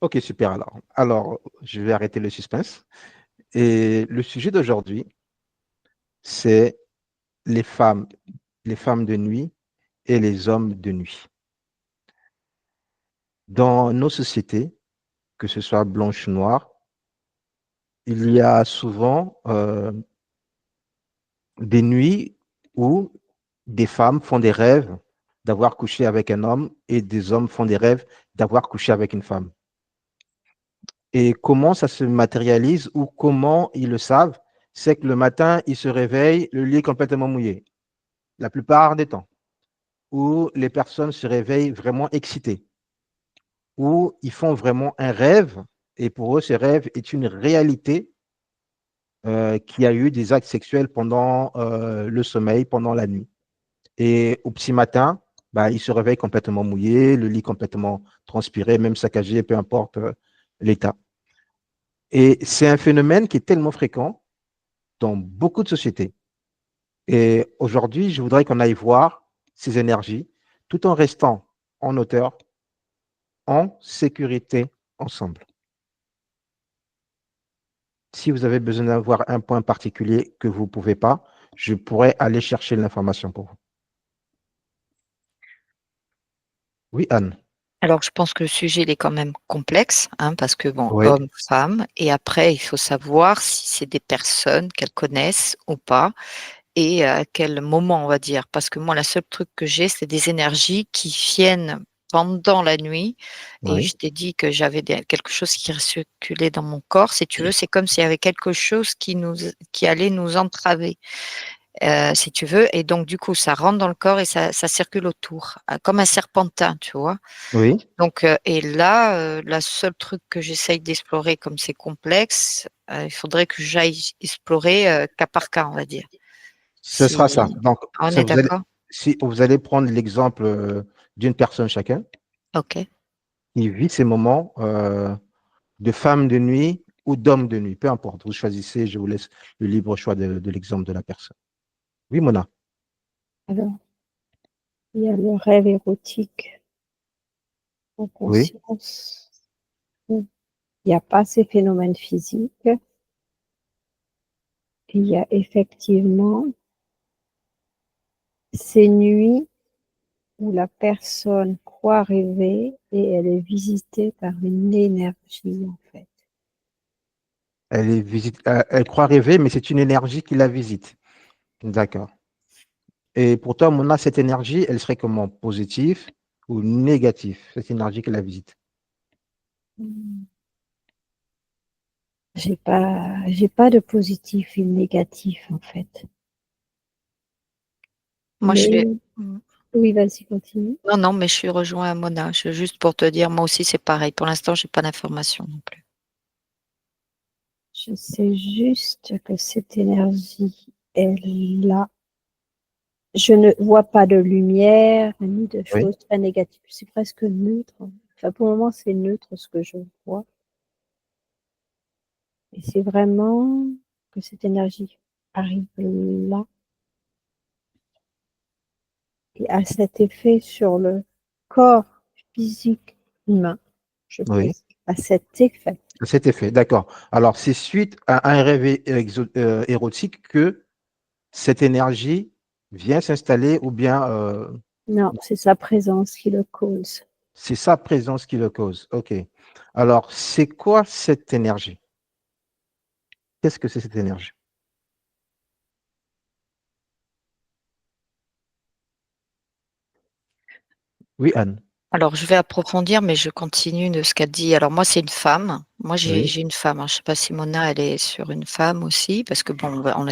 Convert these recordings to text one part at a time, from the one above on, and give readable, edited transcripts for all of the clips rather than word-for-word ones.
Ok, super alors. Alors, je vais arrêter le suspense. Et le sujet d'aujourd'hui, c'est les femmes, les femmes de nuit et les hommes de nuit. Dans nos sociétés, que ce soit blanche ou noire, il y a souvent des nuits où des femmes font des rêves d'avoir couché avec un homme et des hommes font des rêves d'avoir couché avec une femme. Et comment ça se matérialise ou comment ils le savent, c'est que le matin, ils se réveillent, le lit est complètement mouillé, la plupart des temps, où les personnes se réveillent vraiment excitées, où ils font vraiment un rêve, et pour eux, ce rêve est une réalité qui a eu des actes sexuels pendant le sommeil, pendant la nuit. Et au petit matin, bah, ils se réveillent complètement mouillés, le lit complètement transpiré, même saccagé, peu importe l'état. Et c'est un phénomène qui est tellement fréquent dans beaucoup de sociétés. Et aujourd'hui, je voudrais qu'on aille voir ces énergies tout en restant en hauteur, en sécurité ensemble. Si vous avez besoin d'avoir un point particulier que vous ne pouvez pas, je pourrais aller chercher l'information pour vous. Oui, Anne. Alors, je pense que le sujet il est quand même complexe, hein, parce que bon, Oui, homme, femme, et après, il faut savoir si c'est des personnes qu'elles connaissent ou pas, et à quel moment, on va dire. Parce que moi, la seule truc que j'ai, c'est des énergies qui viennent pendant la nuit. Et oui, je t'ai dit que j'avais quelque chose qui circulait dans mon corps. Si tu veux, c'est comme s'il y avait quelque chose qui allait nous entraver, si tu veux. Et donc, du coup, ça rentre dans le corps et ça circule autour, comme un serpentin, tu vois. oui. Donc, et là, la seule truc que j'essaye d'explorer, comme c'est complexe, il faudrait que j'aille explorer cas par cas, on va dire. Ce sera ça. Si Donc, on ça, est d'accord? si vous allez prendre l'exemple d'une personne chacun OK. qui vit ces moments de femme de nuit ou d'homme de nuit, peu importe. Vous choisissez, je vous laisse le libre choix de l'exemple de la personne. Oui, Mona. Alors, il y a le rêve érotique en Oui, conscience. Il n'y a pas ces phénomènes physiques. Il y a effectivement ces nuits où la personne croit rêver et elle est visitée par une énergie, en fait. elle croit rêver, mais c'est une énergie qui la visite. D'accord. Et pour toi, Mona, cette énergie, elle serait comment? Positive ou négative, cette énergie qui la visite? J'ai pas de positif et de négatif, en fait. Moi, je suis Mais oui, vas-y, continue. non, non, mais je suis rejoint à Mona. Juste pour te dire, moi aussi, c'est pareil. Pour l'instant, j'ai pas d'informations non plus. Je sais juste que cette énergie est là. Je ne vois pas de lumière ni de Oui. choses très négatives. C'est presque neutre. Enfin, pour le moment, c'est neutre ce que je vois. Et c'est vraiment que cette énergie arrive là et a cet effet sur le corps physique humain, je Oui. pense, à cet effet. Cet effet, d'accord. Alors, c'est suite à un rêve érotique que cette énergie vient s'installer ou bien Non, c'est sa présence qui le cause. c'est sa présence qui le cause. OK. Alors, c'est quoi cette énergie? Qu'est-ce que c'est cette énergie? Oui, Anne. Alors, je vais approfondir, mais je continue de ce qu'a dit. Alors, moi, c'est une femme. Moi, j'ai Oui, j'ai une femme, hein. Je sais pas si Mona, elle est sur une femme aussi, parce que bon, on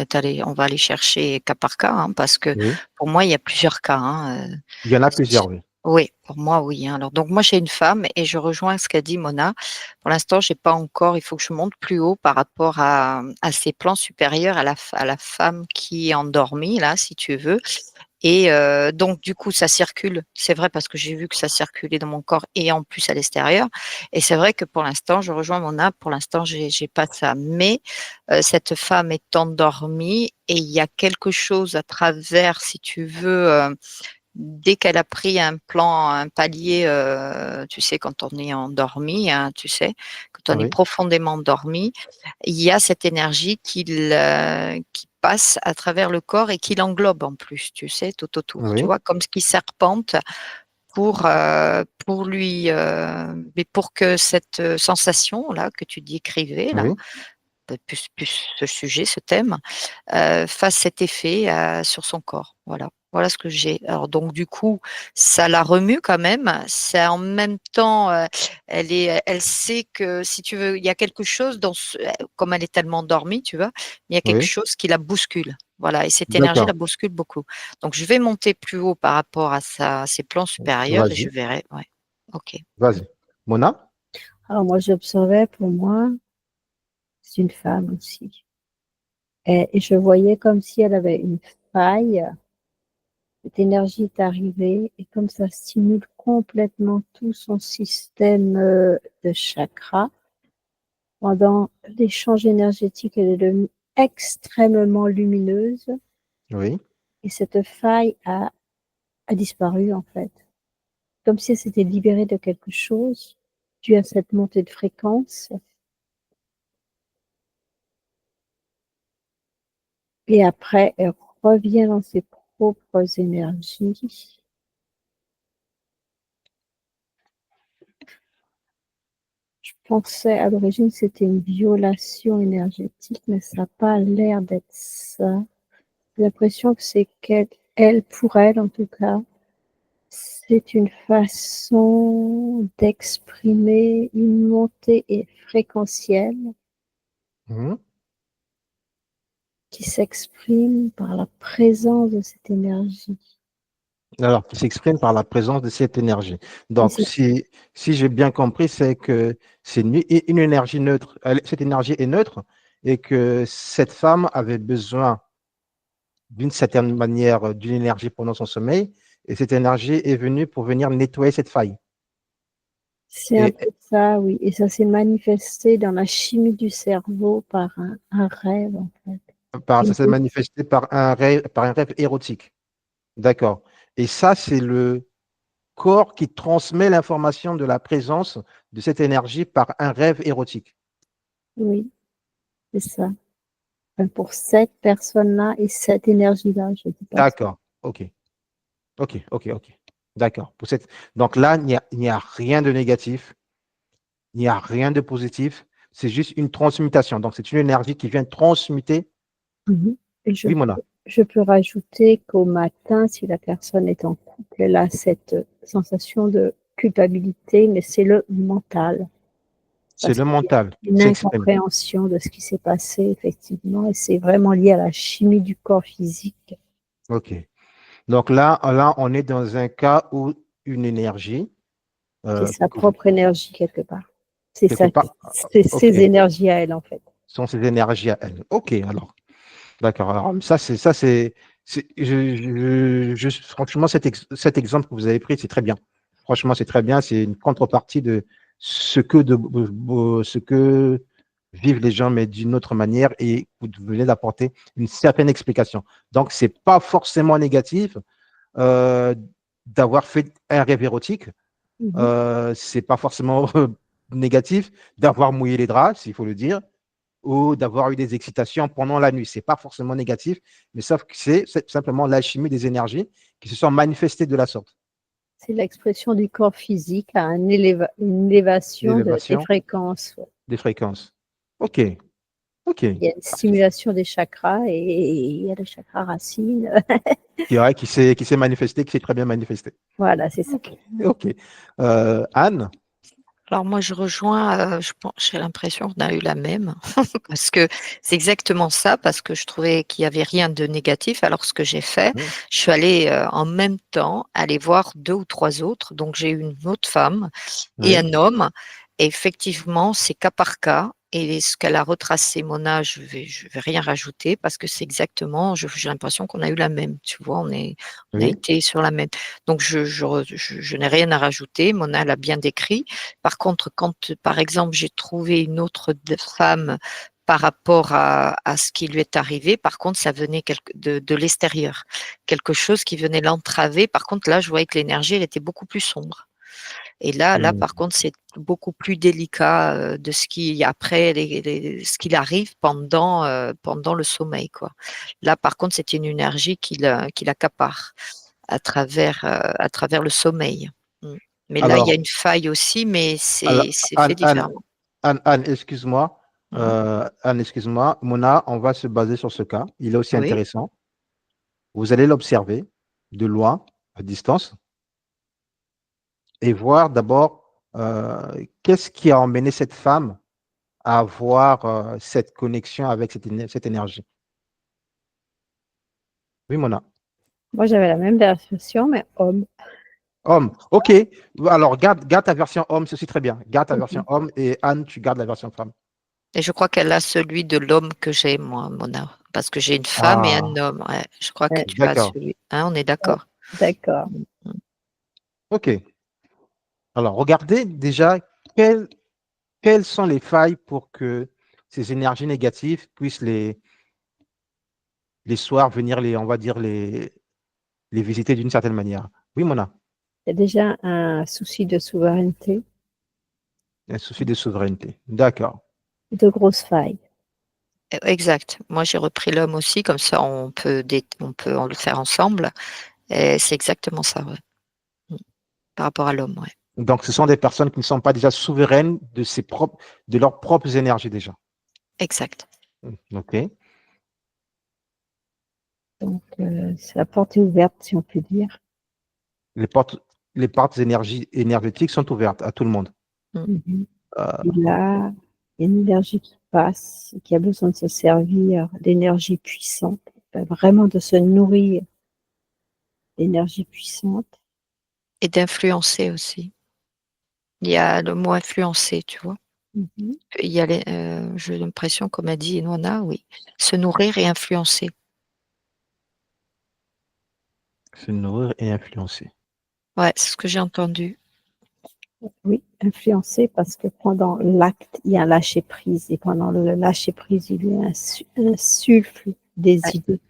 va aller chercher cas par cas, hein, parce que oui. pour moi, il y a plusieurs cas, hein. Il y en a J plusieurs, oui. Oui, pour moi, oui, hein. Alors donc moi, j'ai une femme et je rejoins ce qu'a dit Mona. Pour l'instant, j'ai pas encore il faut que je monte plus haut par rapport à ces plans supérieurs à la femme qui est endormie là, si tu veux. Et donc du coup, ça circule. C'est vrai parce que j'ai vu que ça circulait dans mon corps et en plus à l'extérieur. Et c'est vrai que pour l'instant, je rejoins mon âme. Pour l'instant, j'ai pas ça. Mais cette femme est endormie et il y a quelque chose à travers, si tu veux, dès qu'elle a pris un palier, tu sais, quand on est endormi, hein, tu sais, quand on est Oui, profondément endormi, il y a cette énergie qui passe à travers le corps et qui l'englobe en plus, tu sais, tout autour. Tu oui, vois, comme ce qui serpente mais pour que cette sensation-là que tu décrivais, là, oui. plus ce sujet, ce thème, fasse cet effet sur son corps. Voilà. Voilà ce que j'ai. Alors donc du coup, ça la remue quand même. C'est en même temps, elle sait que si tu veux, il y a quelque chose comme elle est tellement endormie, tu vois, il y a quelque Oui. chose qui la bouscule. Voilà, et cette énergie la D'accord. bouscule beaucoup. Donc je vais monter plus haut par rapport à ses plans supérieurs et je Vas-y, verrai. Ouais. Ok. vas-y. Mona? Alors moi, j'observais, pour moi, c'est une femme aussi. Et je voyais comme si elle avait une faille. Cette énergie est arrivée et comme ça stimule complètement tout son système de chakras. Pendant l'échange énergétique, elle est devenue extrêmement lumineuse Oui. et cette faille a disparu en fait. Comme si elle s'était libérée de quelque chose dû à cette montée de fréquence. Et après, elle revient dans ses propres énergies. Je pensais à l'origine que c'était une violation énergétique, mais ça n'a pas l'air d'être ça. J'ai l'impression que c'est qu'elle, pour elle en tout cas, c'est une façon d'exprimer une montée fréquentielle Mhm. qui s'exprime par la présence de cette énergie. Alors, qui s'exprime par la présence de cette énergie. Donc, si j'ai bien compris, c'est que c'est une énergie neutre. Cette énergie est neutre et que cette femme avait besoin d'une certaine manière d'une énergie pendant son sommeil et cette énergie est venue pour venir nettoyer cette faille. C'est un Et peu ça, oui. Et ça s'est manifesté dans la chimie du cerveau par un rêve, en fait. ça s'est manifesté par un rêve érotique. D'accord. Et ça, c'est le corps qui transmet l'information de la présence de cette énergie par un rêve érotique. Oui, c'est ça. Enfin, pour cette personne-là et cette énergie-là, je ne dis pas. D'accord. OK. OK. OK. OK. D'accord. Donc là, il n'y a rien de négatif, il n'y a rien de positif. C'est juste une transmutation. Donc, c'est une énergie qui vient transmuter. Mhm. Et Oui, Mona. je peux rajouter qu'au matin, si la personne est en couple, elle a cette sensation de culpabilité, mais c'est le mental. C'est Parce le qu'il y a mental une qui s'exprime. incompréhension de ce qui s'est passé, effectivement, et c'est vraiment lié à la chimie du corps physique. OK. Donc là, on est dans un cas où une énergie, C'est sa que vous- propre énergie quelque part. C'est quelque ça, part, c'est OK, ses énergies à elle, en fait. sont ces énergies à elle. OK, alors. D'accord. Alors, franchement, cet exemple que vous avez pris, c'est très bien. Franchement, c'est très bien. C'est une contrepartie de ce que vivent les gens, mais d'une autre manière, et vous venez d'apporter une certaine explication. Donc, c'est pas forcément négatif euh, d'avoir fait un rêve érotique. Mhm. C'est pas forcément négatif d'avoir mouillé les draps, s'il faut le dire ou d'avoir eu des excitations pendant la nuit. Ce n'est pas forcément négatif, mais sauf que c'est simplement l'alchimie des énergies qui se sont manifestées de la sorte. C'est l'expression du corps physique à une élévation des L'élévation fréquences. Ouais. des fréquences. OK, OK. Il y a une stimulation des chakras et il y a le chakra racine. Qui s'est manifesté, qui s'est très bien manifesté. Voilà, c'est ça. OK, OK. Anne, Alors moi, je rejoins, j'ai l'impression qu'on a eu la même, parce que c'est exactement ça, parce que je trouvais qu'il n'y avait rien de négatif. Alors ce que j'ai fait, oui, je suis allée en même temps aller voir deux ou trois autres. Donc j'ai eu une autre femme et oui, un homme. Et effectivement, c'est cas par cas. Et ce qu'elle a retracé, Mona, je vais rien rajouter parce que c'est exactement, j'ai l'impression qu'on a eu la même. Tu vois, on a oui, été sur la même. Donc je n'ai rien à rajouter. Mona l'a bien décrit. Par contre, quand, par exemple, j'ai trouvé une autre femme par rapport à ce qui lui est arrivé. Par contre, ça venait de l'extérieur. Quelque chose qui venait l'entraver. Par contre, là, je voyais que l'énergie, elle était beaucoup plus sombre. Et là, par contre, c'est beaucoup plus délicat de ce qui après ce qu'il arrive pendant le sommeil, quoi. Là, par contre, c'est une énergie qui l'accapare à travers le sommeil. Mais là, il y a Alors, une faille aussi, mais alors, c'est Anne, fait différemment. Anne, excuse-moi. Mhm. Anne, excuse-moi. Mona, on va se baser sur ce cas. Il est aussi Oui. intéressant. Vous allez l'observer de loin, à distance, et voir d'abord qu'est-ce qui a emmené cette femme à avoir cette connexion avec cette énergie. Oui, Mona. Moi, j'avais la même version, mais homme. Homme. OK. Alors, garde ta version homme, c'est aussi très bien. Garde ta version Mhm. homme et Anne, tu gardes la version femme. Et je crois qu'elle a celui de l'homme que j'ai, moi, Mona. Parce que j'ai une femme et un Ah, homme. Ouais, je crois que Ouais, tu as d'accord. celui. Hein, on est ouais, d'accord. d'accord. Mhm. OK. Alors, regardez déjà quelles sont les failles pour que ces énergies négatives puissent les soirs venir on va dire, les visiter d'une certaine manière. Oui, Mona, Il y a déjà un souci de souveraineté, un souci de souveraineté. D'accord. de grosses failles. Exact. Moi, j'ai repris l'homme aussi, comme ça, on peut le faire ensemble. Et c'est exactement ça, ouais. Mm. Par rapport à l'homme, ouais. Donc, ce sont des personnes qui ne sont pas déjà souveraines de leurs propres énergies déjà. Exact. OK. Donc, c'est la porte est ouverte, si on peut dire. Les portes, les portes énergétiques sont ouvertes à tout le monde. Mm. Mhm. Euh, Et là, il y a une énergie qui passe, qui a besoin de se servir d'énergie puissante, vraiment de se nourrir d'énergie puissante. Et d'influencer aussi. Il y a le mot influencer, tu vois. Mhm. Il y a j'ai l'impression, comme a dit Nona, oui, se nourrir et influencer. se nourrir et influencer. Ouais, c'est ce que j'ai entendu. Oui, influencer parce que pendant l'acte, il y a un lâcher-prise et pendant le lâcher-prise, il y a un insuffle des Ouais, idées,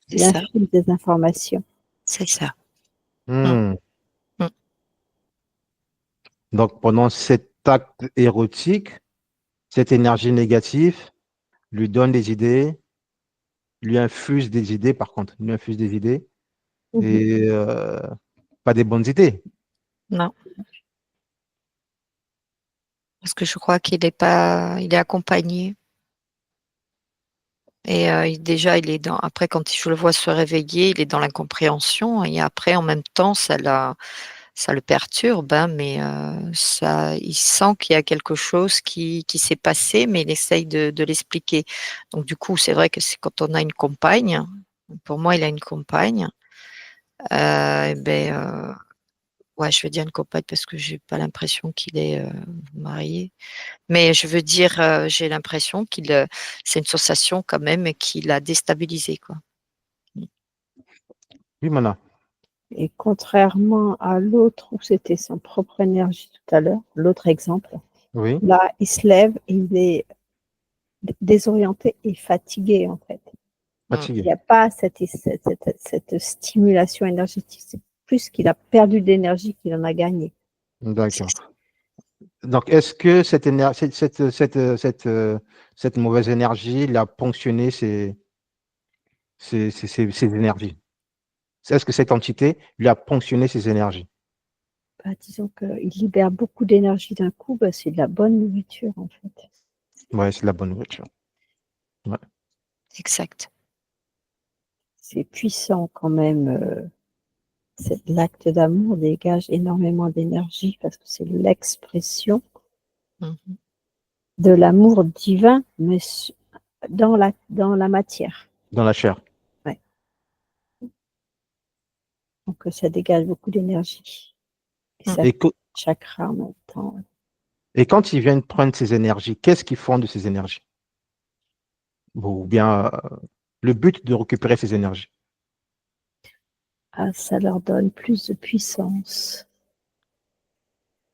c'est il ça, infuse des informations. c'est ça. Mm, Hmm. mm. Donc, pendant cet acte érotique, cette énergie négative lui donne des idées, lui infuse des idées, par contre, lui infuse des idées Mhm. et pas des bonnes idées. Non, parce que je crois qu'il est pas, il est accompagné. Et déjà, il est dans. Après, quand je le vois se réveiller, il est dans l'incompréhension. Et après, en même temps, ça le perturbe, hein, mais il sent qu'il y a quelque chose qui s'est passé, mais il essaye de l'expliquer. Donc, du coup, c'est vrai que c'est quand on a une compagne. Pour moi, il a une compagne. Eh ben, ouais, je veux dire une compagne parce que j'ai pas l'impression qu'il est marié. Mais je veux dire, j'ai l'impression c'est une sensation quand même qui l'a déstabilisé, quoi. Mmh. Oui, Mana. Et contrairement à l'autre où c'était son propre énergie tout à l'heure, l'autre exemple, Oui, là, il se lève et il est désorienté et fatigué en fait. Mmh. Il fatigué. n'y a pas cette stimulation énergétique, c'est plus qu'il a perdu d'énergie qu'il en a gagné. C'est D'accord. ça. Donc, est-ce que cette mauvaise énergie il a ponctionné ses énergies? Est-ce que cette entité lui a ponctionné ses énergies? Bah, disons qu'il libère beaucoup d'énergie d'un coup, bah, c'est de la bonne nourriture en fait. Oui, c'est de la bonne nourriture. Ouais. Exact. C'est puissant quand même. L'acte d'amour dégage énormément d'énergie parce que c'est l'expression Mmh. de l'amour divin, mais dans la matière. Dans la chair. Ouais. Donc ça dégage beaucoup d'énergie. Et Mmh. ça Et, chakra en même temps. et quand ils viennent prendre ces énergies, qu'est-ce qu'ils font de ces énergies? Ou bien le but de récupérer ces énergies? Ah, ça leur donne plus de puissance.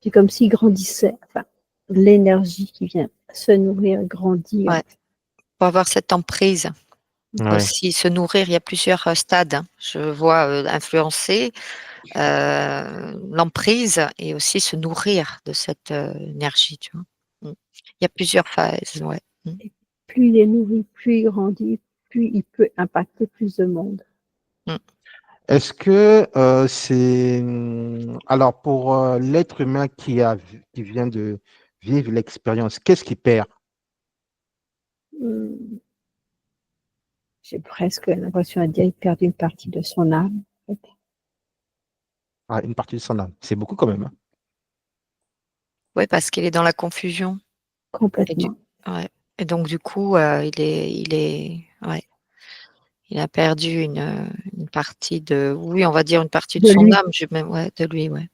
C'est comme s'ils grandissaient. Enfin, l'énergie qui vient se nourrir, grandir. Ouais, pour avoir cette emprise. Donc Ouais. aussi se nourrir, il y a plusieurs stades. Hein. Je vois influencer, l'emprise et aussi se nourrir de cette énergie, tu vois. Il y a plusieurs phases, ouais. Plus il est nourri, plus il grandit, plus il peut impacter plus de monde. Est-ce que c'est alors pour l'être humain qui vient de vivre l'expérience, qu'est-ce qu'il perd? J'ai presque l'impression de dire qu'il perd une partie de son âme. En fait. Ah, une partie de son âme. C'est beaucoup quand même. Hein. Oui, parce qu'il est dans la confusion. Complètement. Ouais. Et donc du coup, ouais, il a perdu une partie de, oui, on va dire une partie de De son lui. âme, ouais, de lui, ouais.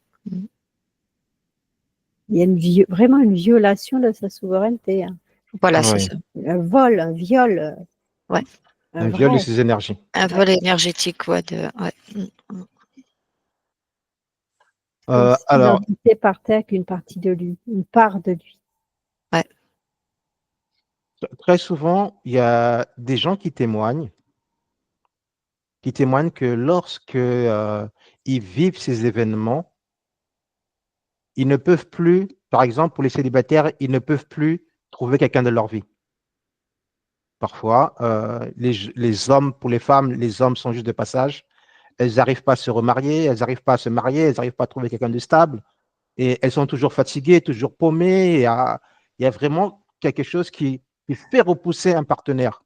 Il y a vraiment une violation de sa souveraineté. Hein. Voilà, c'est Oui. ça. Un vol, un viol. Ouais. Un viol de vrai. ses énergies. Un vol énergétique, ouais, ouais. Comme s'il Alors, habitait par terre qu'une partie de lui, une part de lui. Ouais. très souvent, il y a des gens qui témoignent que lorsque ils vivent ces événements, ils ne peuvent plus, par exemple, pour les célibataires, ils ne peuvent plus trouver quelqu'un de leur vie. Parfois, les hommes, pour les femmes, les hommes sont juste de passage. Elles n'arrivent pas à se remarier, elles n'arrivent pas à se marier, elles n'arrivent pas à trouver quelqu'un de stable. Et elles sont toujours fatiguées, toujours paumées. Il y a vraiment quelque chose qui fait repousser un partenaire,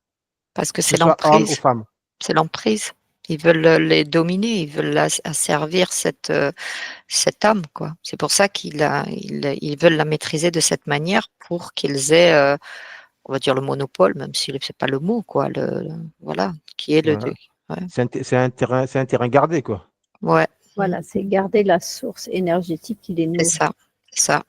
Parce que que ce c'est soit homme ou l'emprise. femme. C'est l'emprise. Ils veulent les dominer, ils veulent asservir cette âme, quoi. C'est pour ça ils veulent la maîtriser de cette manière pour qu'ils aient, on va dire le monopole, même si c'est pas le mot, quoi. Voilà, qui est le. Voilà. Ouais. C'est un terrain gardé, quoi. Ouais. Voilà, c'est garder la source énergétique qui les C'est nourrit. ça. C'est ça.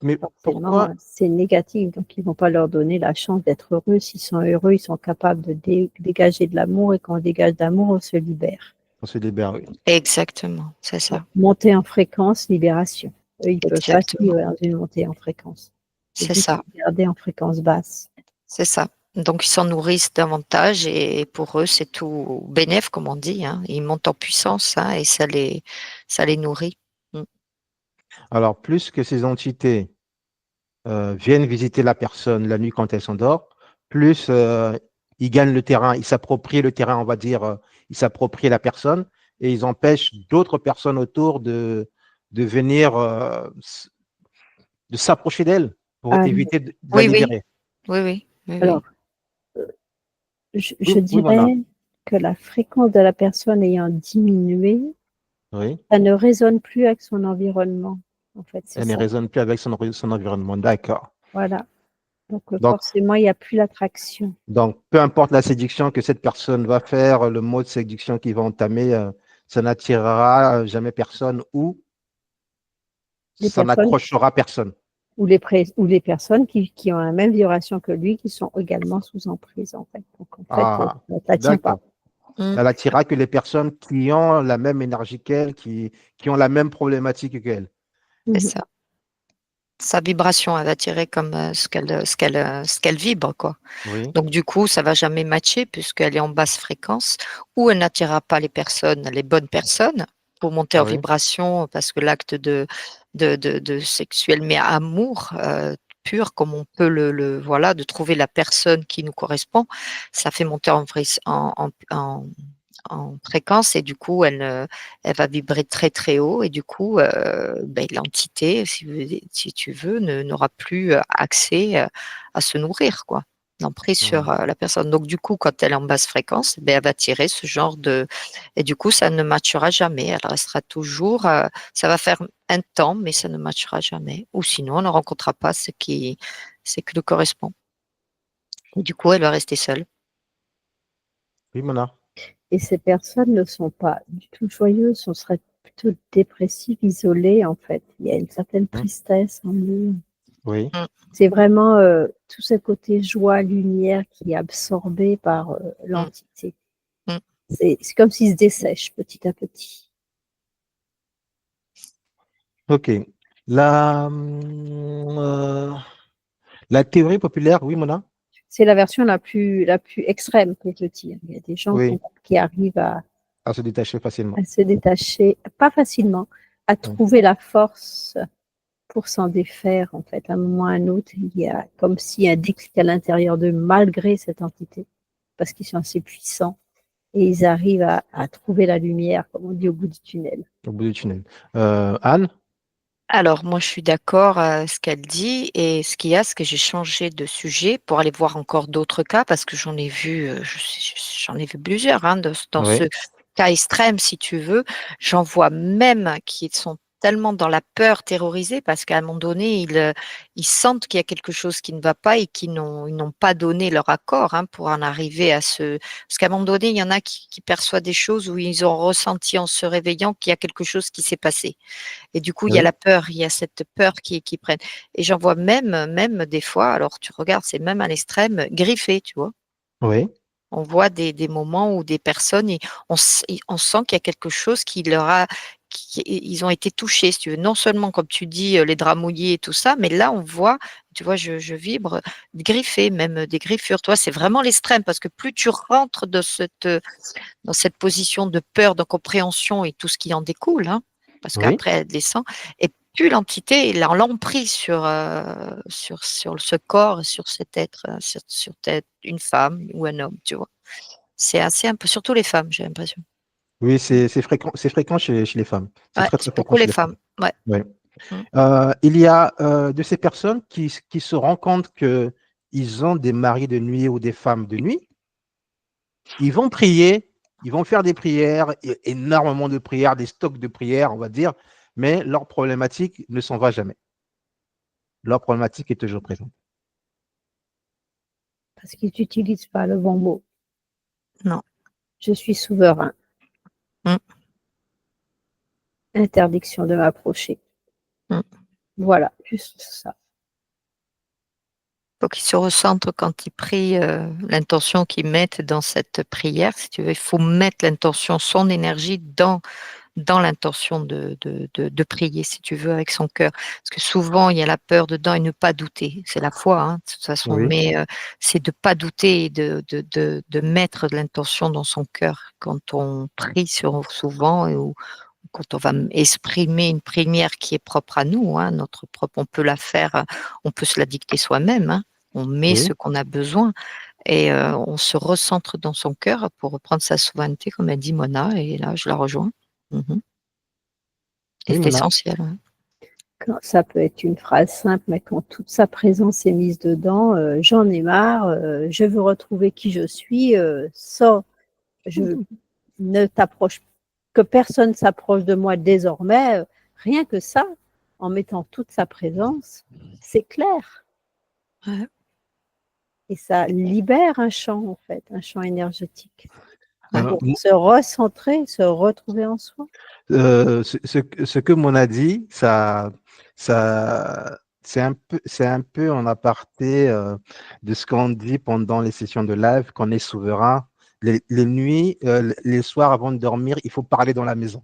Mais Forcément, pourquoi c'est négatif, donc ils ne vont pas leur donner la chance d'être heureux. S'ils sont heureux, ils sont capables de dégager de l'amour, et quand on dégage d'amour, on se libère. on se libère? Oui. Exactement. C'est ça. Montée en fréquence, libération. Eux, ils ne peuvent pas Exactement. suivre dans une montée en fréquence. Le C'est but, ça. c'est de garder en fréquence basse. C'est ça. Donc ils s'en nourrissent davantage et pour eux c'est tout bénéf comme on dit. Hein. Ils montent en puissance hein, et ça les nourrit. Alors, plus que ces entités viennent visiter la personne la nuit quand elle s'endort, plus ils gagnent le terrain, ils s'approprient le terrain, on va dire, ils s'approprient la personne et ils empêchent d'autres personnes autour de venir, de s'approcher d'elle pour Ah, éviter de la Oui, oui, libérer. oui, oui, oui, alors, oui. je Oui, Mona. dirais que la fréquence de la personne ayant diminué, Oui, ça ne résonne plus avec son environnement. En fait, c'est elle ne ça. résonne plus avec son environnement. D'accord. Voilà. Donc, Donc, forcément, il n'y a plus l'attraction. donc, peu importe la séduction que cette personne va faire, le mot de séduction qu'il va entamer, ça n'attirera jamais personne ou Les ça personnes n'accrochera personne. ou les personnes qui ont la même vibration que lui, qui sont également sous emprise, en fait. Donc, en fait, Ah, ça ne tient pas. d'accord. Elle attirera que les personnes qui ont la même énergie qu'elle, qui ont la même problématique qu'elle. C'est Mhm. ça. Sa vibration, elle va tirer comme ce qu'elle vibre, quoi. Oui, Donc du coup, ça va jamais matcher puisqu'elle est en basse fréquence ou elle n'attirera pas les bonnes personnes pour monter en oui. vibration parce que l'acte de sexuel, mais amour pur, comme on peut voilà, de trouver la personne qui nous correspond, ça fait monter en fréquence et du coup, elle va vibrer très très haut et du coup, l'entité, si tu veux, n'aura plus accès à se nourrir, quoi, l'emprise sur Mhm. la personne. Donc du coup, quand elle est en basse fréquence, elle va tirer ce genre de... Et du coup, ça ne matchera jamais. Elle restera toujours... ça va faire un temps, mais ça ne matchera jamais. Ou sinon, on ne rencontrera pas ce qui lui correspond. Et du coup, elle va rester seule. Oui, Mona. Et ces personnes ne sont pas du tout joyeuses, on serait plutôt dépressives, isolées, en fait. Il y a une certaine Mhm. tristesse en eux. Oui, Mm. C'est vraiment tout ce côté joie, lumière qui est absorbé par Mm. l'entité. Mm. C'est comme s'il se dessèche petit à petit. ok. La, La théorie populaire, oui, Mona? C'est la version la plus extrême que je tire. Il y a des gens Oui, qui arrivent à se détacher facilement. à se détacher, pas facilement, à trouver la force pour s'en défaire, en fait. À un moment ou à un autre, il y a comme s'il y a un déclic à l'intérieur d'eux, malgré cette entité, parce qu'ils sont assez puissants, et ils arrivent à trouver la lumière, comme on dit, au bout du tunnel. Au bout du tunnel. Anne? Alors, moi, je suis d'accord à ce qu'elle dit. Et ce qu'il y a, c'est que j'ai changé de sujet pour aller voir encore d'autres cas parce que j'en ai vu, j'en ai vu plusieurs hein, dans Oui, ce cas extrême, si tu veux. J'en vois même qui sont tellement dans la peur, terrorisés, parce qu'à un moment donné, ils sentent qu'il y a quelque chose qui ne va pas et qu'ils n'ont pas donné leur accord hein, pour en arriver à ce. Parce qu'à un moment donné, il y en a qui perçoivent des choses où ils ont ressenti en se réveillant qu'il y a quelque chose qui s'est passé. Et du coup, il y a oui, la peur, il y a cette peur qui prenne. Et j'en vois même des fois, alors tu regardes, c'est même à l'extrême, griffé, tu vois. oui, On voit des moments où des personnes, on sent qu'il y a quelque chose qui leur a, ils ont été touchés, si tu veux. Non seulement, comme tu dis, les draps mouillés et tout ça, mais là, on voit, tu vois, je vibre, griffé, même des griffures. Toi, c'est vraiment l'extrême parce que plus tu rentres dans cette position de peur, d'incompréhension et tout ce qui en découle, hein, parce oui, qu'après elle descend, et plus l'entité elle a l'emprise sur ce corps, sur cet être, sur une femme ou un homme, tu vois. C'est assez un peu, surtout les femmes, j'ai l'impression. oui, c'est fréquent chez les femmes. C'est Ouais, très, très c'est fréquent beaucoup chez les les femmes. femmes. Ouais. Oui. Mm. Il y a de ces personnes qui se rendent compte qu'ils ont des maris de nuit ou des femmes de nuit. Ils vont prier, ils vont faire des prières, énormément de prières, des stocks de prières, on va dire, mais leur problématique ne s'en va jamais. Leur problématique est toujours présente. Parce qu'ils n'utilisent pas le bon mot. Non. Je suis souverain. Mm. Interdiction de m'approcher. Mm. Voilà, juste ça. Faut qu'ils se recentrent quand ils prient, l'intention qu'ils mettent dans cette prière, si tu veux. Il faut mettre l'intention, son énergie dans l'intention de prier, si tu veux, avec son cœur. Parce que souvent, il y a la peur dedans et ne pas douter. C'est la foi, hein, de toute façon, Oui, mais c'est de pas douter et de mettre de l'intention dans son cœur quand on prie souvent ou quand on va exprimer une prière qui est propre à nous, hein, notre propre, on peut la faire, on peut se la dicter soi-même, hein. On met ce oui, qu'on a besoin et on se recentre dans son cœur pour reprendre sa souveraineté, comme a dit Mona, et là, je la rejoins. Mhm. Et oui, c'est Mona. essentiel. Ouais. Ça peut être une phrase simple, mais quand toute sa présence est mise dedans, j'en ai marre, je veux retrouver qui je suis, je ne t'approche, que personne s'approche de moi désormais, rien que ça, en mettant toute sa présence, c'est clair. Ouais. Et ça libère un champ, en fait, un champ énergétique, Euh, pour se recentrer, se retrouver en soi. ce que Mona dit, c'est un peu en aparté de ce qu'on dit pendant les sessions de live, qu'on est souverain. Les nuits, les soirs avant de dormir, il faut parler dans la maison.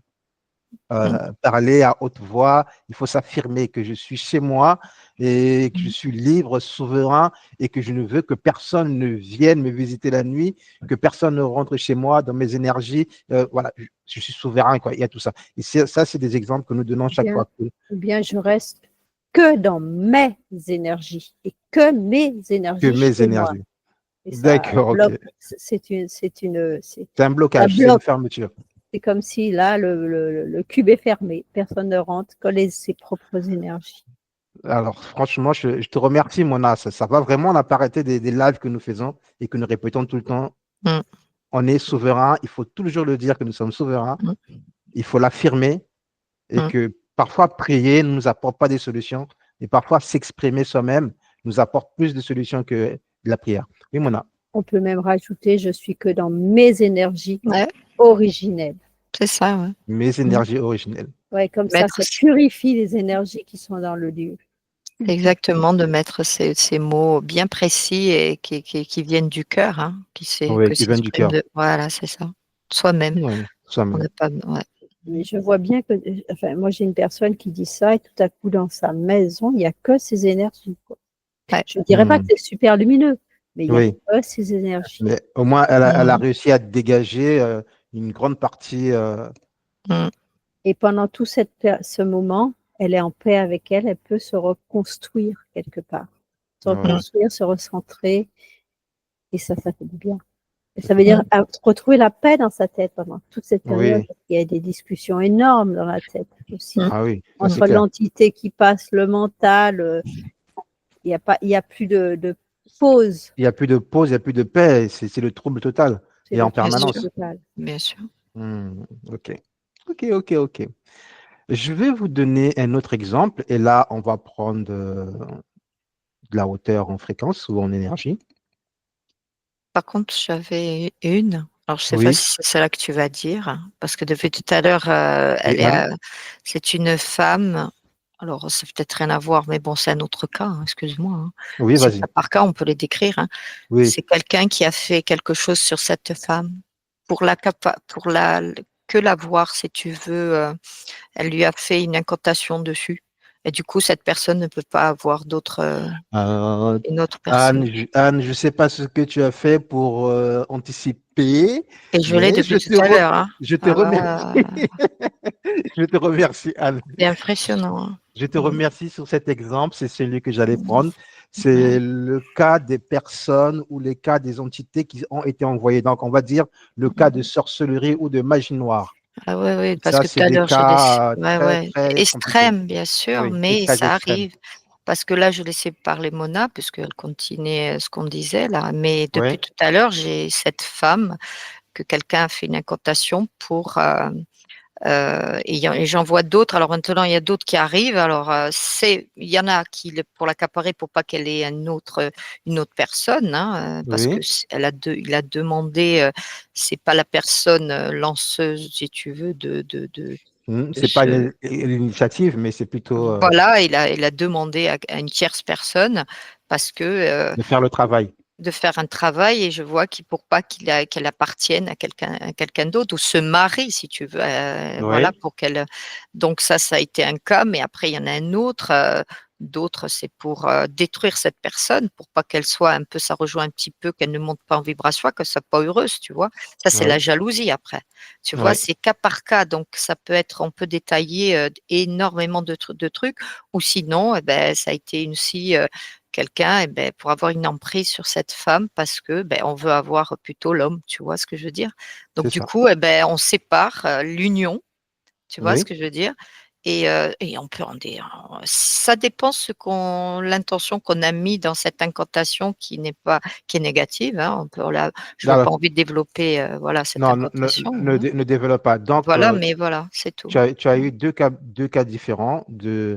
Parler à haute voix, il faut s'affirmer que je suis chez moi et que je suis libre, souverain et que je ne veux que personne ne vienne me visiter la nuit, que personne ne rentre chez moi dans mes énergies. Voilà, je suis souverain, quoi. Il y a tout ça. Et ça, c'est des exemples que nous donnons chaque fois. Ou bien je reste que dans mes énergies et que mes Que énergies mes chez moi. énergies. Et ça D'accord, ok. bloque, C'est un ça blocage, c'est une bloque. fermeture. C'est comme si là, le cube est fermé, personne ne rentre que ses propres énergies. Alors, franchement, je te remercie, Mona. Ça va vraiment, on n'a pas arrêté des lives que nous faisons et que nous répétons tout le temps. Mm. On est souverain, il faut toujours le dire que nous sommes souverains, Mm. il faut l'affirmer et Mm. que parfois prier ne nous apporte pas des solutions, et parfois s'exprimer soi-même nous apporte plus de solutions que de la prière. Oui, Mona. On peut même rajouter, je suis que dans mes énergies Ouais, originelles. c'est ça. Ouais. Mes Mm. énergies originelles. Ouais, comme ça Mettre purifie les énergies qui sont dans le lieu. exactement de mettre ces mots bien précis et qui viennent du cœur, hein, Oui, que qui viennent du s'expriment cœur. voilà, c'est ça. Soi-même. Oui, On soi-même. n'a pas, ouais. Mais je vois bien que, enfin, moi j'ai une personne qui dit ça et tout à coup dans sa maison, il n'y a que ses énergies, quoi. Ouais. Je ne dirais pas que c'est super lumineux, mais il y a Oui. ces énergies. Mais au moins, elle a réussi à dégager une grande partie. Et pendant tout ce moment, elle est en paix avec elle, elle peut se reconstruire quelque part. Se Ouais. reconstruire, se recentrer, et ça fait du bien. Et ça veut dire retrouver la paix dans sa tête pendant toute cette période. Oui. Il y a des discussions énormes dans la tête aussi. Ah oui, ça, c'est Entre clair. l'entité qui passe, le mental, il y a plus de pause. Il n'y a plus de pause, il n'y a plus de paix. C'est le trouble total. C'est Et le en trouble permanence. total. Bien sûr. Ok. Ok. Je vais vous donner un autre exemple. Et là, on va prendre de la hauteur en fréquence ou en énergie. Par contre, j'avais une. Alors, je sais pas Oui. si c'est celle-là que tu vas dire, parce que depuis tout à l'heure, Oui, Anne. c'est une femme. Alors, c'est peut-être rien à voir, mais bon, c'est un autre cas, hein, excuse-moi, hein. Oui, C'est vas-y. cas par cas, on peut les décrire, hein. Oui. C'est quelqu'un qui a fait quelque chose sur cette femme pour que la voir, si tu veux. Elle lui a fait une incantation dessus. Et du coup, cette personne ne peut pas avoir une autre personne. Anne, je ne sais pas ce que tu as fait pour anticiper, Et je l'ai mais depuis tout à l'heure, hein. je te Ah remercie. ouais, Je te remercie, Anne. c'est impressionnant, hein. Je te remercie sur cet exemple. C'est celui que j'allais Mm. prendre. C'est le cas des personnes ou les cas des entités qui ont été envoyées. Donc, on va dire le cas de sorcellerie ou de magie noire. Ah ouais, ouais, parce Ça, que tout c'est à des l'heure, cas ouais, très, ouais, très compliqués. extrême, bien sûr, Oui, et mais très ça extrêmes. arrive. Parce que là, je laissais parler Mona, puisqu'elle continuait ce qu'on disait là. Mais Oui, depuis tout à l'heure, j'ai cette femme que quelqu'un a fait une incantation pour. Et j'en vois d'autres. Alors maintenant, il y a d'autres qui arrivent. Alors, il y en a qui, pour l'accaparer, pour pas qu'elle ait une autre personne, hein, parce que oui. il a demandé, c'est pas la personne lanceuse, si tu veux, de C'est pas ce. l'initiative, mais c'est plutôt Voilà, il a demandé à une tierce personne parce que de faire le travail. de faire un travail et je vois qu'il pour pas qu'elle appartienne à quelqu'un d'autre ou se marie si tu veux, voilà Oui. pour qu'elle donc ça a été un cas, mais après il y en a un autre, d'autres c'est pour, détruire cette personne pour pas qu'elle soit un peu ça rejoint un petit peu qu'elle ne monte pas en vibration, qu'elle soit pas heureuse, tu vois? Ça c'est la Oui. jalousie après, tu vois? Oui. C'est cas par cas donc ça peut être on peut détailler, énormément de trucs ou sinon et beh, ça a été une aussi, quelqu'un, et ben, pour avoir une emprise sur cette femme parce que ben, on veut avoir plutôt l'homme, tu vois ce que je veux dire? Donc C'est du ça. coup, eh ben, on sépare l'union, tu vois ce Oui. que je veux dire? Et on peut ça dépend l'intention qu'on a mis dans cette incantation qui est négative, hein. Je n'ai pas Alors, envie de développer voilà cette non, incantation, hein. ne développe pas. Donc, Voilà, mais voilà, c'est tout. tu as Mmh. eu deux cas différents, Mmh.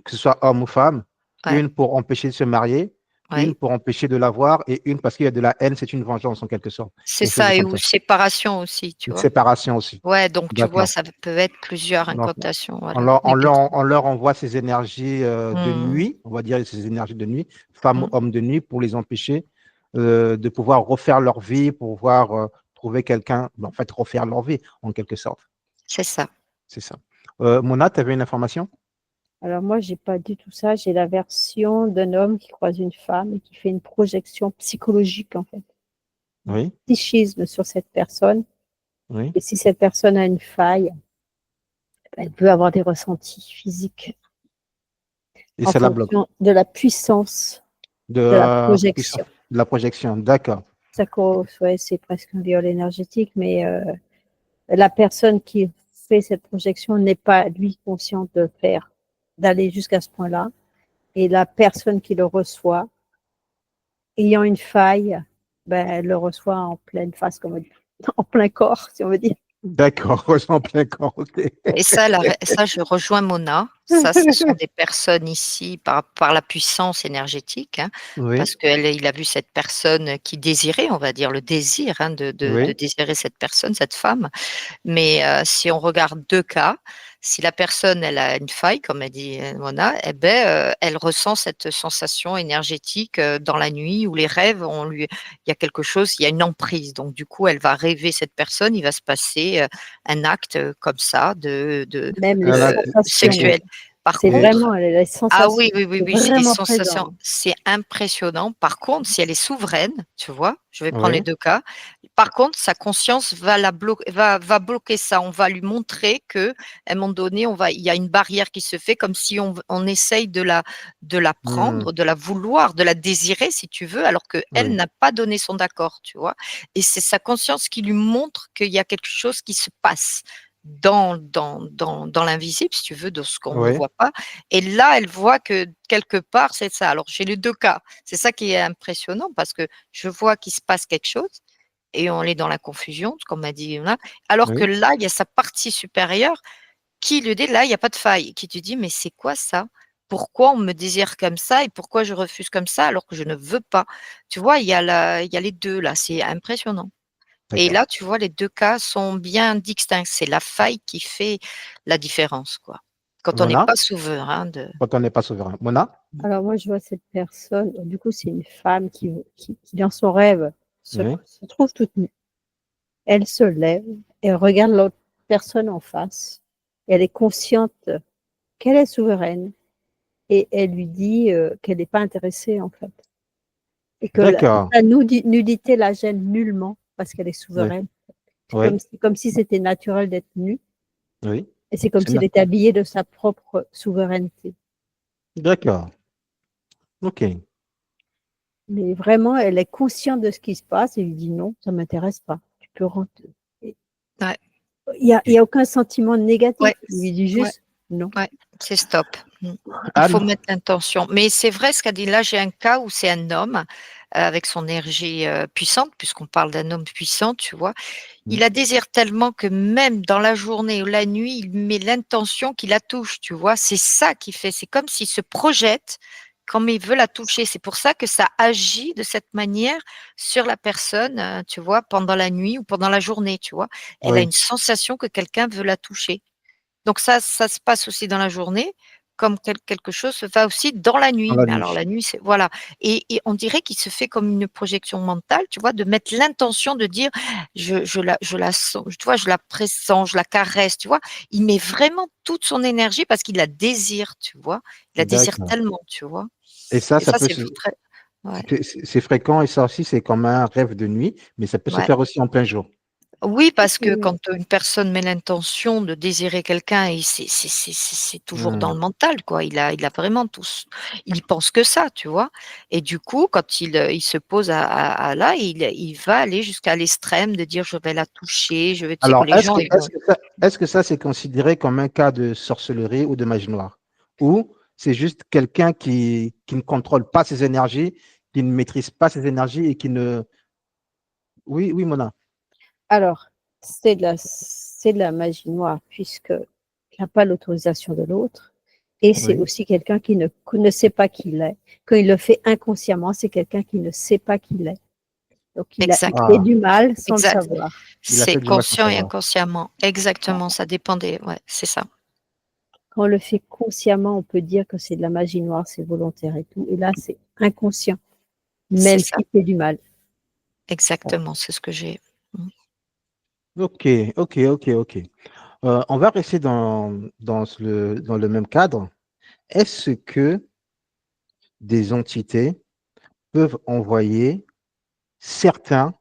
que ce soit homme ou femme. Ouais, Une pour empêcher de se marier, une ouais. pour empêcher de l'avoir, et une parce qu'il y a de la haine, c'est une vengeance en quelque sorte. C'est Quelque chose de ça et comme ou ça. séparation aussi, tu Une vois? séparation aussi. Ouais, donc tu vois, D'accord. ça peut être plusieurs Donc, incantations, voilà, négatives. on leur envoie ces énergies de Mmh, nuit, on va dire ces énergies de nuit, femmes, mmh. hommes de nuit, pour les empêcher de pouvoir refaire leur vie, pour pouvoir trouver quelqu'un, en fait, refaire leur vie en quelque sorte. C'est ça. C'est ça. Mona, tu avais une information? Alors moi, j'ai pas du tout ça. J'ai la version d'un homme qui croise une femme et qui fait une projection psychologique, en fait, Oui, psychisme sur cette personne. oui. Et si cette personne a une faille, elle peut avoir des ressentis physiques Et en ça la bloque. fonction de la puissance De, de la puissance, projection. de la projection, d'accord. Ça, ouais, c'est presque un viol énergétique, mais la personne qui fait cette projection n'est pas, lui, consciente d'aller jusqu'à ce point-là. Et la personne qui le reçoit, ayant une faille, ben, elle le reçoit en pleine face, comme on dit, en plein corps, si on veut dire. D'accord, en plein camp, ok. Et ça, je rejoins Mona. Ça, ce sont des personnes ici par la puissance énergétique, hein, Oui, parce qu'il a vu cette personne qui désirait, on va dire, le désir, hein, de oui, désirer cette personne, cette femme. Mais si on regarde 2 cas, si la personne, elle a une faille, comme a dit, Mona, eh beh, elle ressent cette sensation énergétique, dans la nuit ou les rêves, il y a quelque chose, il y a une emprise. Donc du coup, elle va rêver cette personne, il va se passer, un acte, comme ça de Même les un acte sensations. sexuel. Par C'est contre, vraiment les ah sensations, oui, oui, oui, c'est oui, j'ai des vraiment sensations, présent. c'est impressionnant. Par contre, si elle est souveraine, tu vois, je vais prendre les Oui, 2 cas. Par contre, sa conscience va la bloquer, va bloquer ça. On va lui montrer que, à un moment donné, il y a une barrière qui se fait comme si on essaye de la hmm, prendre, de la vouloir, de la désirer, si tu veux, alors qu'elle oui, n'a pas donné son accord, tu vois? Et c'est sa conscience qui lui montre qu'il y a quelque chose qui se passe dans l'invisible, si tu veux, dans ce qu'on ne oui, voit pas. Et là, elle voit que quelque part, c'est ça. Alors, j'ai les 2 cas. C'est ça qui est impressionnant parce que je vois qu'il se passe quelque chose et on est dans la confusion, comme m'a dit Yona. Alors que oui. là, il y a sa partie supérieure qui lui dit: «Là, il y a pas de faille», qui te dit: «Mais c'est quoi ça? Pourquoi on me désire comme ça et pourquoi je refuse comme ça alors que je ne veux pas?» Tu vois, il y a les 2 là, c'est impressionnant. Et D'accord. là, tu vois, les 2 cas sont bien distincts. C'est la faille qui fait la différence, quoi. Quand on n'est Mona, pas souverain de quand on n'est pas souverain. Mona? Alors moi, je vois cette personne, du coup, c'est une femme qui dans son rêve, Oui, se trouve toute nue. Elle se lève, elle regarde l'autre personne en face. Elle est consciente qu'elle est souveraine et elle lui dit, qu'elle n'est pas intéressée, en fait, et que d'accord. sa nudité la gêne nullement parce qu'elle est Oui, souveraine. oui, C'est comme si c'était naturel d'être nue oui. et c'est comme C'est si elle na- était habillée de sa propre souveraineté. D'accord. OK. Mais vraiment, elle est consciente de ce qui se passe et lui dit: «Non, ça m'intéresse pas, tu peux rentrer». Et ouais, il y a aucun sentiment négatif. ouais, Il lui dit ouais, juste: «Non». ouais, c'est stop. Mmh. Il faut Anne? mettre l'intention. Mais c'est vrai ce qu'a dit là, j'ai un cas où c'est un homme, avec son énergie, puissante, puisqu'on parle d'un homme puissant, tu vois? Hmm, Il la désire tellement que même dans la journée ou la nuit, il met l'intention qu'il la touche, tu vois? C'est ça qui fait, c'est comme s'il se projette comme il veut la toucher. C'est pour ça que ça agit de cette manière sur la personne, tu vois? Pendant la nuit ou pendant la journée, tu vois? Elle a oui, une sensation que quelqu'un veut la toucher. Donc ça se passe aussi dans la journée, comme quelque chose se fait aussi dans la dans nuit. la Mais alors nuit. la nuit, c'est voilà, et on dirait qu'il se fait comme une projection mentale, tu vois? De mettre l'intention de dire: je la sens, tu vois? Je la pressens, je la caresse», tu vois? Il met vraiment toute son énergie parce qu'il la désire, tu vois? Il la désire D'accord. tellement, tu vois? Et ça, Et ça ça, peut c'est se... très ouais, C'est fréquent et ça aussi, c'est comme un rêve de nuit, mais ça peut se ouais. faire aussi en plein jour. Oui, parce que Oui, quand une personne met l'intention de désirer quelqu'un et c'est toujours dans Hmm, le mental, quoi. Il a vraiment il y pense que ça, tu vois? Et du coup, quand il se pose à là, il va aller jusqu'à l'extrême de dire: «Je vais la toucher, je vais», tu sais, alors, quand les gens, ils vont est-ce que ça, c'est considéré comme un cas de sorcellerie ou de magie noire? Ou c'est juste quelqu'un qui ne contrôle pas ses énergies, qui ne maîtrise pas ses énergies et qui ne... Oui, oui, Mona. alors c'est de la magie noire puisqu'il n'a pas l'autorisation de l'autre et c'est Oui. aussi quelqu'un qui ne sait pas qui il est. Quand il le fait inconsciemment, c'est quelqu'un qui ne sait pas qui il est. Donc il exact, fait Ah, du mal sans le exact. savoir. il a C'est fait du mal sans conscient et savoir. inconsciemment. Exactement, ça dépend des ouais, c'est ça. Quand on le fait consciemment, on peut dire que c'est de la magie noire, c'est volontaire et tout et là, c'est inconscient, C'est même ça, s'il fait du mal. exactement, c'est ce que j'ai. Mmh. Ok, ok, ok, ok. On va rester dans le même cadre. Est-ce que des entités peuvent envoyer certaines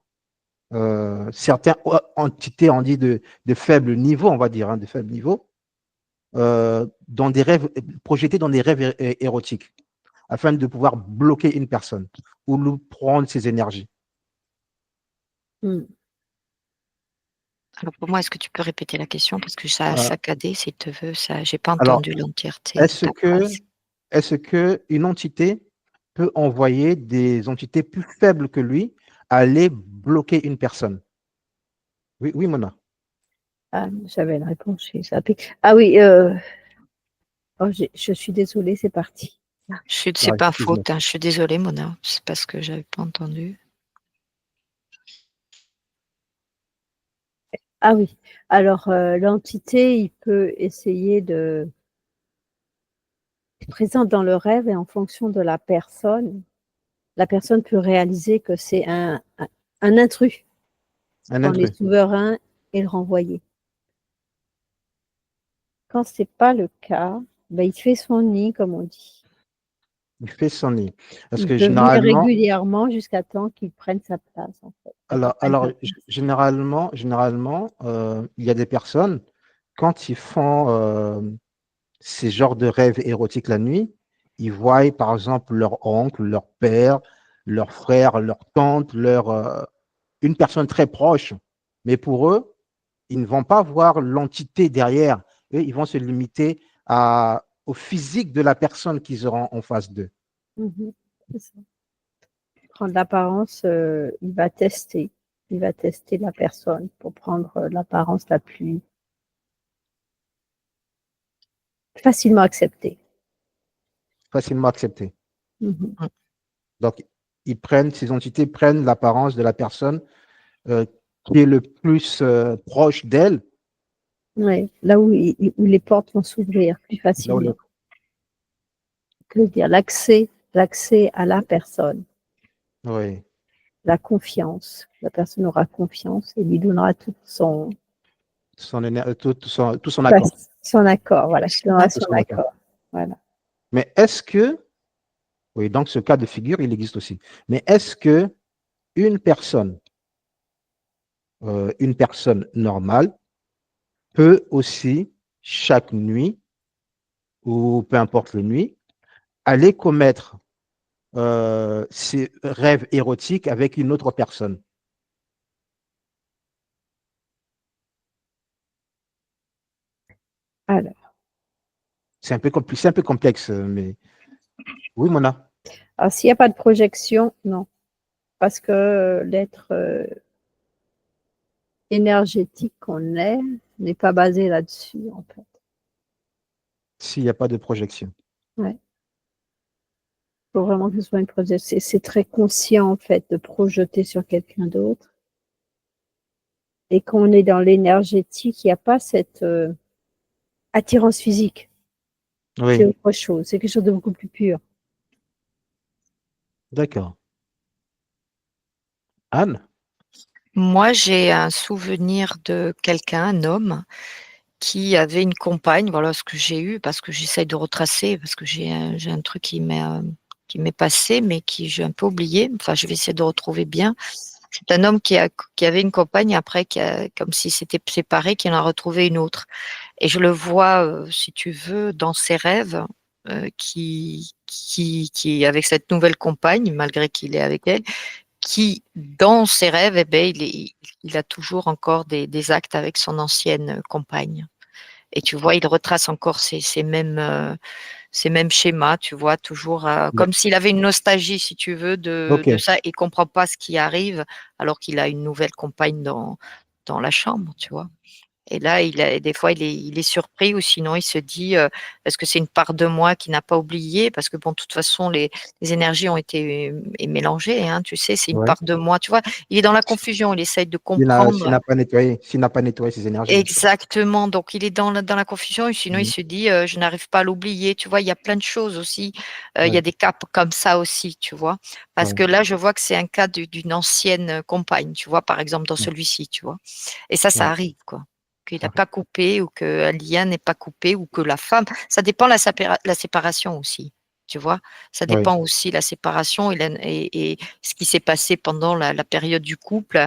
entités, on dit de faible niveau, on va dire, hein, de faible niveau, dans des rêves, projetés dans des rêves érotiques, afin de pouvoir bloquer une personne ou lui prendre ses énergies? Mmh. Alors pour moi, est-ce que tu peux répéter la question? Parce que ça a Euh, saccadé, si tu veux, ça j'ai pas alors, entendu l'entièreté de est-ce ta que, phrase. est-ce que une entité peut envoyer des entités plus faibles que lui aller bloquer une personne? Oui, oui, Mona. Ah, j'avais la réponse, j'ai zappé. Ah oui, oh, je suis désolée, c'est parti. C'est Ah, pas excuse-moi. faute, hein, je suis désolée Mona, c'est parce que j'avais pas entendu. Ah oui, alors l'entité, il peut essayer être présente dans le rêve et en fonction de la personne peut réaliser que c'est un intrus Un quand les intrus. souverains et le renvoyer. Quand c'est pas le cas, Ben, il fait son nid, comme on dit. Il fait son nid. Parce Il que peut venir généralement, régulièrement jusqu'à temps qu'il prenne sa place, en fait. généralement, il y a des personnes, quand ils font ces genres de rêves érotiques la nuit, ils voient par exemple leur oncle, leur père, leur frère, leur tante, une personne très proche. Mais pour eux, ils ne vont pas voir l'entité derrière. Eux, ils vont se limiter au physique de la personne qu'ils auront en face d'eux. C'est ça. Prendre l'apparence, il va tester. Il va tester la personne pour prendre l'apparence la plus facilement acceptée. Facilement accepté. Mhm. Donc, ces entités prennent l'apparence de la personne qui est le plus proche d'elle. Ouais, là où les portes vont s'ouvrir plus Là où facilement. Que veut dire l'accès à la personne, Oui, la confiance. La personne aura confiance et lui donnera tout son tout son accord. son accord. Voilà, qui donnera Tout son son accord. accord. Voilà. Mais est-ce que, oui, donc ce cas de figure, il existe aussi. Mais est-ce que une personne normale peut aussi, chaque nuit, ou peu importe les nuits, aller commettre ses rêves érotiques avec une autre personne? Alors, C'est un peu complexe, mais oui, Mona. s'il n'y a pas de projection, non. Parce que l'être énergétique qu'on est n'est pas basé là-dessus, en fait. S'il n'y a pas de projection. Ouais. Il faut vraiment que ce soit une projection. C'est très conscient, en fait, de projeter sur quelqu'un d'autre. Et quand on est dans l'énergétique, il n'y a pas cette attirance physique. Oui, C'est autre chose. C'est quelque chose de beaucoup plus pur. d'accord. Anne? Moi, j'ai un souvenir de quelqu'un, un homme, qui avait une compagne. Voilà ce que j'ai eu, parce que j'essaye de retracer, parce que j'ai un truc qui m'est passé, mais qui j'ai un peu oublié. Enfin, je vais essayer de retrouver bien. C'est un homme qui avait une compagne après, comme s'il s'était séparé, qui en a retrouvé une autre. Et je le vois, si tu veux, dans ses rêves, qui, avec cette nouvelle compagne, malgré qu'il est avec elle, qui, dans ses rêves, eh ben, il a toujours encore des actes avec son ancienne compagne. Et tu vois, il retrace encore ces mêmes schémas, tu vois, toujours Mais- comme s'il avait une nostalgie, si tu veux, Ok. de ça, et comprend pas ce qui arrive, alors qu'il a une nouvelle compagne dans la chambre, tu vois. Et là, des fois, il est surpris, ou sinon il se dit, est-ce que c'est une part de moi qui n'a pas oublié? Parce que bon, de toute façon, les énergies ont été mélangées, hein, tu sais, c'est une Ouais. part de moi, tu vois. Il est dans la confusion, il essaye de S'il comprendre. n'a pas nettoyé ses énergies. Exactement, donc il est dans la confusion, et sinon il Mhm. se dit, je n'arrive pas à l'oublier, tu vois, il y a plein de choses aussi, il y Ouais, a des cas comme ça aussi, tu vois, parce ouais, que là, je vois que c'est un cas d'une ancienne compagne, tu vois, par exemple dans ouais, celui-ci, tu vois, et ça ouais. arrive, quoi, qu'il n'a Ok. pas coupé, ou qu'un lien n'est pas coupé, ou que la femme, ça dépend la séparation aussi, tu vois, ça Oui, dépend aussi la séparation, et ce qui s'est passé pendant la période du couple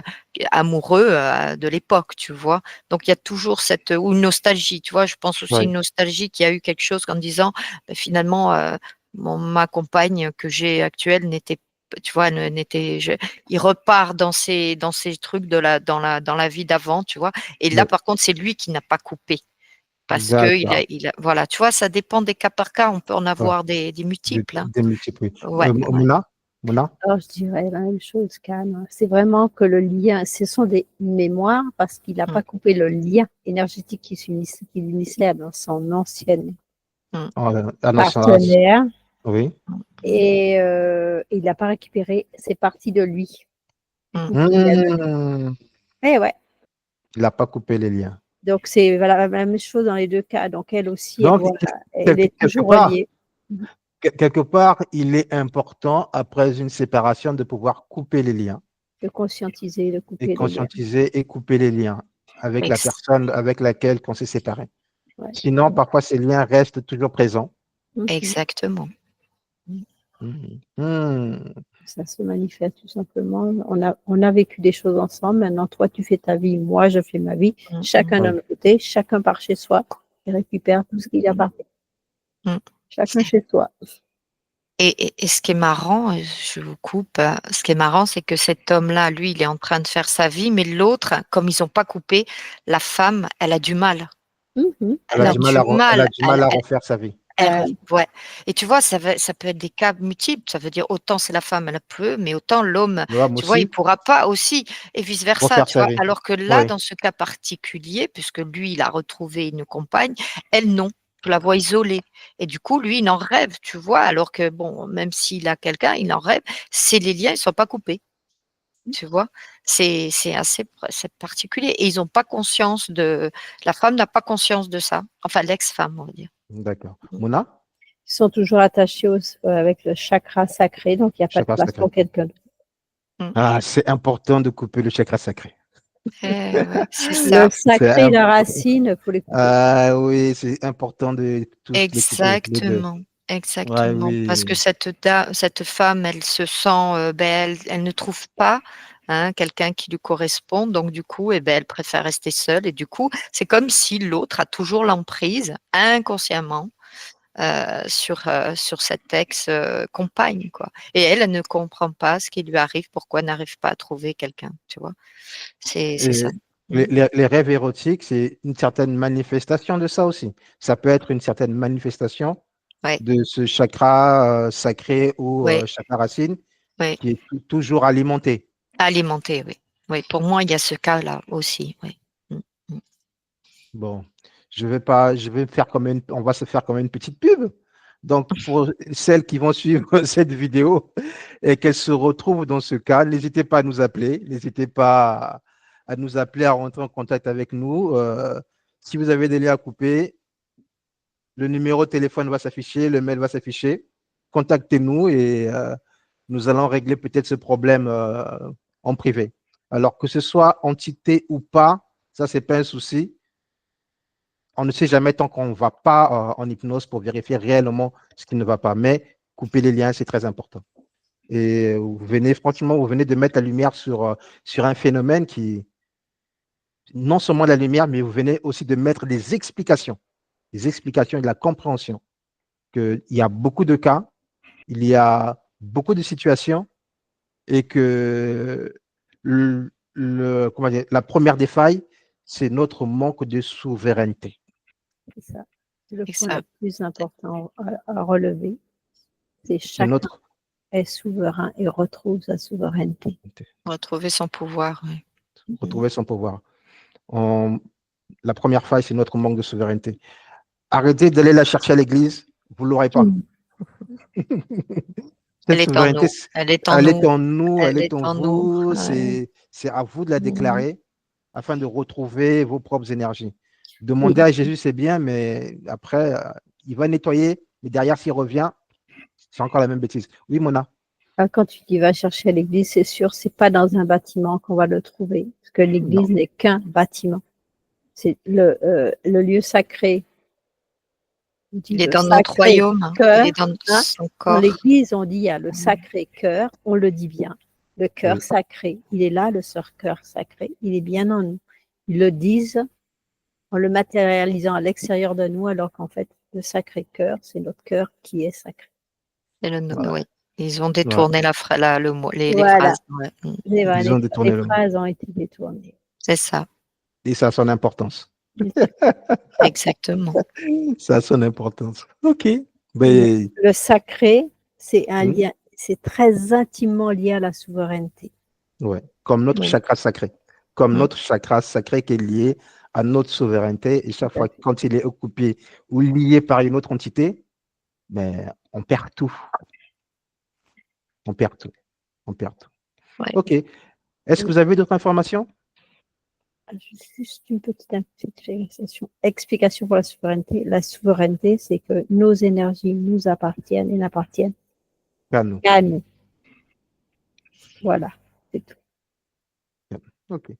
amoureux de l'époque, tu vois. Donc il y a toujours ou une nostalgie, tu vois. Je pense aussi oui, une nostalgie, qui a eu quelque chose en disant, bah, finalement, ma compagne que j'ai actuelle n'était, tu vois, il repart dans ces trucs dans la vie d'avant, tu vois. Et là, oui. par contre, c'est lui qui n'a pas coupé. Parce que D'accord. voilà, tu vois, ça dépend des cas par cas. On peut en Ouais. avoir des multiples, hein. Des multiples. Oui. Ouais, ouais. Mona? Mona? Alors, je dirais la même chose qu'Anne. C'est vraiment que le lien, ce sont des mémoires parce qu'il n'a pas Mm, coupé le lien énergétique qui l'unissait dans son ancienne mm, partenaire Oui. et il n'a pas récupéré ces parties de lui. Du mm. coup, qu'il a donné. Eh ouais. Il n'a pas coupé les liens. Donc, c'est voilà, la même chose dans les deux cas. Donc, elle aussi, Donc, elle est quelque toujours part, reliée. quelque part, il est important, après une séparation, de pouvoir couper les liens De conscientiser, de et couper les liens. conscientiser et couper les liens avec la Ex- personne avec laquelle on s'est séparé. Ouais. Sinon, parfois, ces liens restent toujours présents. Exactement. Ça se manifeste tout simplement. On a vécu des choses ensemble. Maintenant, toi, tu fais ta vie, moi, je fais ma vie. Chacun de notre côté, chacun part chez soi et récupère tout ce qu'il appartient. Chacun chez soi. Et ce qui est marrant, je vous coupe, ce qui est marrant, c'est que cet homme-là, lui, il est en train de faire sa vie, mais l'autre, comme ils n'ont pas coupé, la femme, elle a du mal. Elle a du mal à refaire sa vie. Ouais. Et tu vois, ça peut être des cas multiples. Ça veut dire autant c'est la femme, elle peut, mais autant l'homme, tu vois, il pourra pas aussi, et vice versa, refaire tu sa vois. vie. Alors que là, Oui. dans ce cas particulier, puisque lui, il a retrouvé une compagne, elle non. Tu la vois isolée. Et du coup, lui, il en rêve, tu vois, alors que bon, même s'il a quelqu'un, il en rêve. C'est les liens, ils sont pas coupés. Tu vois, c'est assez particulier. Et ils n'ont pas conscience la femme n'a pas conscience de ça. Enfin, l'ex-femme, on va dire. D'accord. Mona? Ils sont toujours attachés avec le chakra sacré, donc il n'y a pas de place pour quelqu'un d'autre. Ah, c'est important de couper le chakra sacré. Ouais, c'est ça. Le sacré et la racine, il faut les couper. Ah oui, c'est important de tous les couper, les deux. Exactement. Ouais, Parce que oui. cette femme, elle se sent, elle ne trouve pas quelqu'un qui lui correspond. Donc, du coup, elle préfère rester seule. Et du coup, c'est comme si l'autre a toujours l'emprise, inconsciemment, sur cette ex-compagne, quoi. Et elle ne comprend pas ce qui lui arrive, pourquoi elle n'arrive pas à trouver quelqu'un, tu vois. C'est ça. Les rêves érotiques, c'est une certaine manifestation de ça aussi. Ça peut être une certaine manifestation de ce chakra sacré ou chakra racine qui est toujours alimenté. Alimenté, oui. Oui, pour moi, il y a ce cas-là aussi. Oui. Bon, on va se faire comme une petite pub. Donc, pour celles qui vont suivre cette vidéo et qu'elles se retrouvent dans ce cas, n'hésitez pas à nous appeler, n'hésitez pas à nous appeler, à rentrer en contact avec nous. Si vous avez des liens à couper, le numéro de téléphone va s'afficher, le mail va s'afficher. Contactez-nous et nous allons régler peut-être ce problème en privé. Alors que ce soit entité ou pas, ça, c'est pas un souci. On ne sait jamais tant qu'on ne va pas en hypnose pour vérifier réellement ce qui ne va pas. Mais couper les liens, c'est très important. Et vous venez de mettre la lumière sur un phénomène qui, non seulement la lumière, mais vous venez aussi de mettre des explications et de la compréhension. Qu'il y a beaucoup de cas, il y a beaucoup de situations et que la première des failles, c'est notre manque de souveraineté. C'est ça. C'est le point le plus important à relever. C'est chacun est souverain et retrouve sa souveraineté. Retrouver son pouvoir. Oui. Retrouver son pouvoir. La première faille, c'est notre manque de souveraineté. Arrêtez d'aller la chercher à l'église, vous ne l'aurez pas. Cette souveraineté, elle est en nous, elle est en vous. Ouais. C'est à vous de la déclarer afin de retrouver vos propres énergies. Demander à Jésus, c'est bien, mais après, il va nettoyer, mais derrière, s'il revient, c'est encore la même bêtise. Oui, Mona? Quand tu dis va chercher à l'église, c'est sûr, c'est pas dans un bâtiment qu'on va le trouver, parce que l'église n'est qu'un bâtiment. C'est le lieu sacré. Il est dans notre royaume. Cœur, il est dans son corps. Dans l'église, on dit il y a le sacré cœur, on le dit bien. Le cœur sacré, il est là, le cœur sacré, il est bien en nous. Ils le disent en le matérialisant à l'extérieur de nous, alors qu'en fait, le sacré cœur, c'est notre cœur qui est sacré. Oui. Ils ont détourné les phrases. Les phrases ont été détournées. C'est ça. Et ça a son importance. Exactement. Ça a son importance. OK. Le sacré, c'est un lien, c'est très intimement lié à la souveraineté. Ouais, comme notre chakra sacré. Comme notre chakra sacré qui est lié à notre souveraineté. Et chaque fois, quand il est occupé ou lié par une autre entité, on perd tout. On perd tout. On perd tout. Ouais. OK. Est-ce que vous avez d'autres informations? Juste une petite explication pour la souveraineté. La souveraineté, c'est que nos énergies nous appartiennent et n'appartiennent qu'à nous. Qu'à nous. Voilà, c'est tout. OK.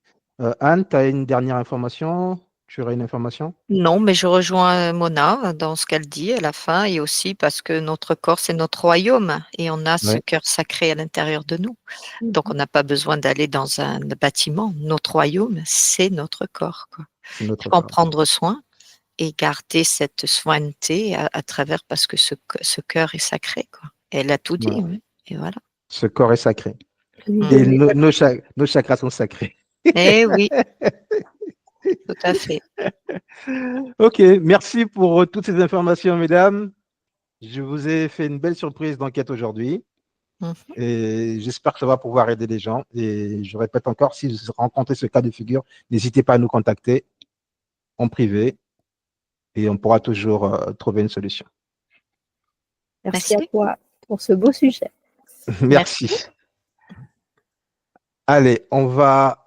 Anne, tu as une dernière information? Tu aurais une information? Non, mais je rejoins Mona dans ce qu'elle dit à la fin, et aussi parce que notre corps, c'est notre royaume et on a ce Ouais. cœur sacré à l'intérieur de nous. Donc, on n'a pas besoin d'aller dans un bâtiment. Notre royaume, c'est notre corps, quoi. C'est Il notre faut en corps. prendre soin et garder cette soinneté à travers, parce que ce cœur est sacré, quoi. Elle a tout dit, Voilà. oui. Et voilà. Ce corps est sacré. Oui, Et oui. nos chakras sont sacrés. Eh oui, tout à fait. Ok, merci pour toutes ces informations, mesdames. Je vous ai fait une belle surprise d'enquête aujourd'hui Mhm. et j'espère que ça va pouvoir aider les gens. Et je répète encore, si vous rencontrez ce cas de figure, n'hésitez pas à nous contacter en privé et on pourra toujours trouver une solution. Merci à Merci. toi pour ce beau sujet. Merci. Allez, on va